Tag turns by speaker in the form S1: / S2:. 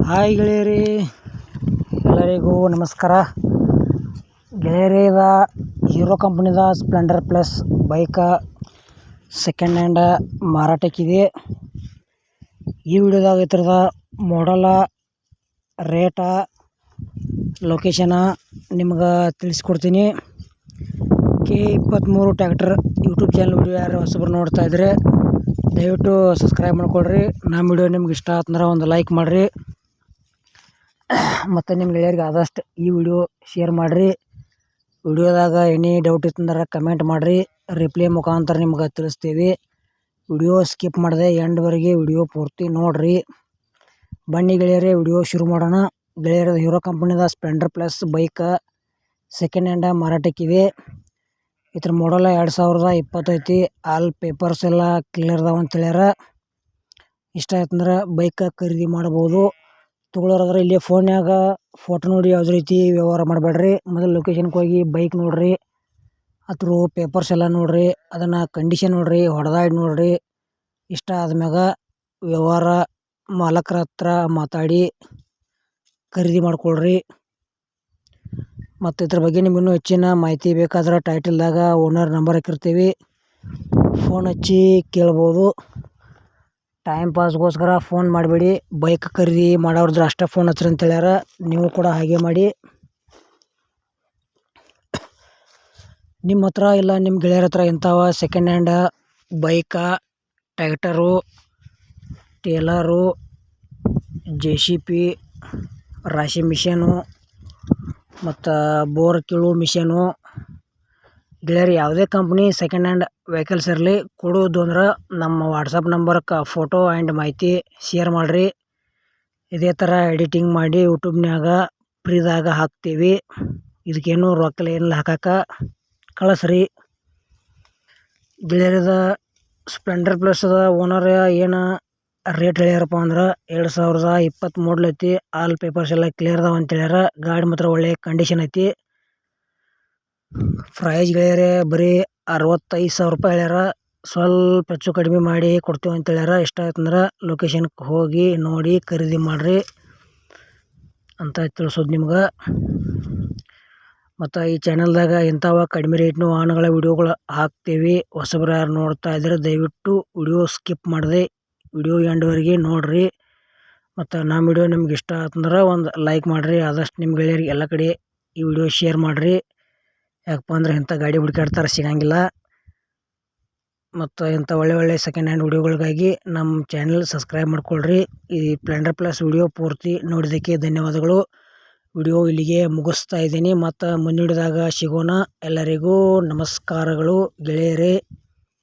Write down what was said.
S1: Hi ಗೆಳೆಯರೇ, ಎಲ್ಲರಿಗೂ ನಮಸ್ಕಾರ ಗೆಳೆಯರೇ. ಹೀರೋ ಕಂಪ್ನಿದ ಸ್ಪ್ಲೆಂಡರ್ ಪ್ಲಸ್ ಬೈಕ ಸೆಕೆಂಡ್ ಹ್ಯಾಂಡ್ ಮಾರಾಟಕ್ಕಿದೆ. ಈ ವಿಡಿಯೋದಾಗ ಇದ್ರದ ಮಾಡಲ, ರೇಟ, ಲೊಕೇಶನ ನಿಮ್ಗೆ ತಿಳಿಸ್ಕೊಡ್ತೀನಿ. K23 tractor YouTube channel video ಯಾರು ಹೊಸಬ್ರು ನೋಡ್ತಾ ಇದ್ರೆ ದಯವಿಟ್ಟು ಸಬ್ಸ್ಕ್ರೈಬ್ ಮಾಡ್ಕೊಳ್ರಿ. ನಮ್ಮ ವಿಡಿಯೋ ನಿಮ್ಗೆ ಇಷ್ಟ ಆತಂದ್ರೆ ಒಂದು ಲೈಕ್ ಮಾಡಿರಿ, ಮತ್ತು ನಿಮ್ಮ ಗೆಳೆಯರಿಗೆ ಆದಷ್ಟು ಈ ವಿಡಿಯೋ ಶೇರ್ ಮಾಡಿರಿ. ವಿಡಿಯೋದಾಗ ಎನಿ ಡೌಟ್ ಇತ್ತಂದ್ರೆ ಕಮೆಂಟ್ ಮಾಡಿರಿ, ರಿಪ್ಲೈ ಮುಖಾಂತರ ನಿಮ್ಗೆ ತಿಳಿಸ್ತೀವಿ. ವಿಡಿಯೋ ಸ್ಕಿಪ್ ಮಾಡಿದೆ ಎಂಡ್ವರೆಗೆ ವಿಡಿಯೋ ಪೂರ್ತಿ ನೋಡಿರಿ. ಬನ್ನಿ ಗೆಳೆಯರೇ, ವಿಡಿಯೋ ಶುರು ಮಾಡೋಣ. ಗೆಳೆಯರ ಹೀರೋ ಕಂಪ್ನಿದ splendor plus bike second hand ಮಾರಾಟಕ್ಕಿದೆ. ಇದ್ರ ಮಾಡಲ್ 2020 ಐತಿ. ಆಲ್ ಪೇಪರ್ಸ್ ಎಲ್ಲ ಕ್ಲಿಯರ್ ಅದಾವ ಅಂತ ಹೇಳ್ಯಾರ. ಇಷ್ಟ ಆಯ್ತಂದ್ರೆ ಬೈಕ್ ಖರೀದಿ ಮಾಡ್ಬೋದು. ತೊಗೊಳೋರಾದ್ರೆ ಇಲ್ಲಿ ಫೋನ್ಯಾಗ ಫೋಟೋ ನೋಡಿ ಯಾವುದೇ ರೀತಿ ವ್ಯವಹಾರ ಮಾಡಬೇಡ್ರಿ. ಮೊದಲು ಲೊಕೇಶನ್ಗೆ ಹೋಗಿ ಬೈಕ್ ನೋಡಿರಿ, ಅದ್ರ ಪೇಪರ್ಸ್ ಎಲ್ಲ ನೋಡಿರಿ, ಅದನ್ನು ಕಂಡೀಷನ್ ನೋಡಿರಿ, ಹೊಡೆದಾಡಿ ನೋಡಿರಿ. ಇಷ್ಟ ಆದ್ಮ್ಯಾಗ ವ್ಯವಹಾರ ಮಾಲಕರ ಹತ್ರ ಮಾತಾಡಿ ಖರೀದಿ ಮಾಡ್ಕೊಳ್ರಿ. ಮತ್ತು ಇದ್ರ ಬಗ್ಗೆ ನಿಮ್ಗೆ ಇನ್ನೂ ಹೆಚ್ಚಿನ ಮಾಹಿತಿ ಬೇಕಾದ್ರೆ ಟೈಟಲ್ದಾಗ ಓನರ್ ನಂಬರ್ ಹಾಕಿರ್ತೀವಿ, ಫೋನ್ ಹಚ್ಚಿ ಕೇಳ್ಬೋದು. ಟೈಮ್ ಪಾಸ್ಗೋಸ್ಕರ ಫೋನ್ ಮಾಡಬೇಡಿ. ಬೈಕ್ ಖರೀದಿ ಮಾಡೋರ್ದ್ರೆ ಅಷ್ಟೇ ಫೋನ್ ಹಚ್ರಿ ಅಂತ ಹೇಳ್ಯಾರ. ನೀವು ಕೂಡ ಹಾಗೆ ಮಾಡಿ. ನಿಮ್ಮ ಹತ್ರ ಇಲ್ಲ ನಿಮ್ಮ ಗೆಳೆಯರ ಹತ್ರ ಇಂಥವ ಸೆಕೆಂಡ್ ಹ್ಯಾಂಡ್ ಬೈಕ, ಟ್ರ್ಯಾಕ್ಟರು, ಟೇಲರು, JCB, ರಾಶಿ ಮಿಷನು ಮತ್ತು ಬೋರ್ ಕೀಳು ಮಿಷನು, ಗೆಳೆಯರು ಯಾವುದೇ ಕಂಪ್ನಿ ಸೆಕೆಂಡ್ ಹ್ಯಾಂಡ್ ವೆಹಿಕಲ್ಸ್ ಇರಲಿ ಕೊಡೋದು ಅಂದ್ರೆ ನಮ್ಮ ವಾಟ್ಸಪ್ ನಂಬರ್ಗೆ ಫೋಟೋ ಆ್ಯಂಡ್ ಮಾಹಿತಿ ಶೇರ್ ಮಾಡಿರಿ. ಇದೇ ಥರ ಎಡಿಟಿಂಗ್ ಮಾಡಿ ಯೂಟ್ಯೂಬ್ನಾಗ ಫ್ರೀದಾಗ ಹಾಕ್ತೀವಿ. ಇದಕ್ಕೇನು ರೊಕ್ಕ ಏನಿಲ್ಲ ಹಾಕಕ್ಕೆ, ಕಳಿಸ್ರಿ. ಗೆಳೆಯರದ ಸ್ಪ್ಲೆಂಡರ್ ಪ್ಲಸ್ದ ಓನರ್ ಏನು ರೇಟ್ ಹೇಳ್ಯಾರಪ್ಪ ಅಂದ್ರೆ 2020 ಮಾಡಲ್ ಐತಿ. ಆಲ್ ಪೇಪರ್ಸ್ ಎಲ್ಲ ಕ್ಲಿಯರ್ ಅದಾವ ಅಂತ ಹೇಳ್ಯಾರ. ಗಾಡಿ ಮಾತ್ರ ಒಳ್ಳೆ ಕಂಡೀಷನ್ ಐತಿ. ಪ್ರೈಸ್ ಗೆಳೆಯರೇ ಬರೀ 65,000 ರೂಪಾಯಿ ಹೇಳ್ಯಾರ. ಸ್ವಲ್ಪ ಹೆಚ್ಚು ಕಡಿಮೆ ಮಾಡಿ ಕೊಡ್ತೀವಿ ಅಂತ ಹೇಳ್ಯಾರ. ಇಷ್ಟ ಆಯ್ತಂದ್ರೆ ಲೊಕೇಶನ್ಗೆ ಹೋಗಿ ನೋಡಿ ಖರೀದಿ ಮಾಡಿರಿ ಅಂತ ತಿಳಿಸೋದು ನಿಮ್ಗೆ. ಮತ್ತು ಈ ಚಾನಲ್ದಾಗ ಇಂಥವ ಕಡಿಮೆ ರೇಟ್ನ ವಾಹನಗಳ ವಿಡಿಯೋಗಳು ಹಾಕ್ತೀವಿ. ಹೊಸಬ್ರು ಯಾರು ನೋಡ್ತಾ ಇದ್ರೆ ದಯವಿಟ್ಟು ವಿಡಿಯೋ ಸ್ಕಿಪ್ ಮಾಡಿದೆ ವಿಡಿಯೋ ಎಂಡ್ವರೆಗೆ ನೋಡಿರಿ. ಮತ್ತು ನಮ್ಮ ವಿಡಿಯೋ ನಿಮ್ಗೆ ಇಷ್ಟ ಆತಂದ್ರೆ ಒಂದು ಲೈಕ್ ಮಾಡಿರಿ. ಆದಷ್ಟು ನಿಮ್ಮ ಗೆಳೆಯರಿಗೆ ಎಲ್ಲ ಕಡೆ ಈ ವಿಡಿಯೋ ಶೇರ್ ಮಾಡಿರಿ. ಯಾಕಪ್ಪ ಅಂದ್ರೆ ಇಂಥ ಗಾಡಿ ಹುಡುಕಾಡ್ತಾರೆ ಸಿಗಂಗಿಲ್ಲ. ಮತ್ತು ಇಂಥ ಒಳ್ಳೆ ಸೆಕೆಂಡ್ ಹ್ಯಾಂಡ್ ವಿಡಿಯೋಗಳಿಗಾಗಿ ನಮ್ಮ ಚಾನಲ್ ಸಬ್ಸ್ಕ್ರೈಬ್ ಮಾಡ್ಕೊಳ್ರಿ. ಈ ಸ್ಪ್ಲೆಂಡರ್ ಪ್ಲಸ್ ವಿಡಿಯೋ ಪೂರ್ತಿ ನೋಡಿದ್ದಕ್ಕೆ ಧನ್ಯವಾದಗಳು. ವಿಡಿಯೋ ಇಲ್ಲಿಗೆ ಮುಗಿಸ್ತಾ ಇದ್ದೀನಿ. ಮತ್ತು ಮುಂದಿನದಾಗ ಸಿಗೋಣ. ಎಲ್ಲರಿಗೂ ನಮಸ್ಕಾರಗಳು ಗೆಳೆಯರೇ.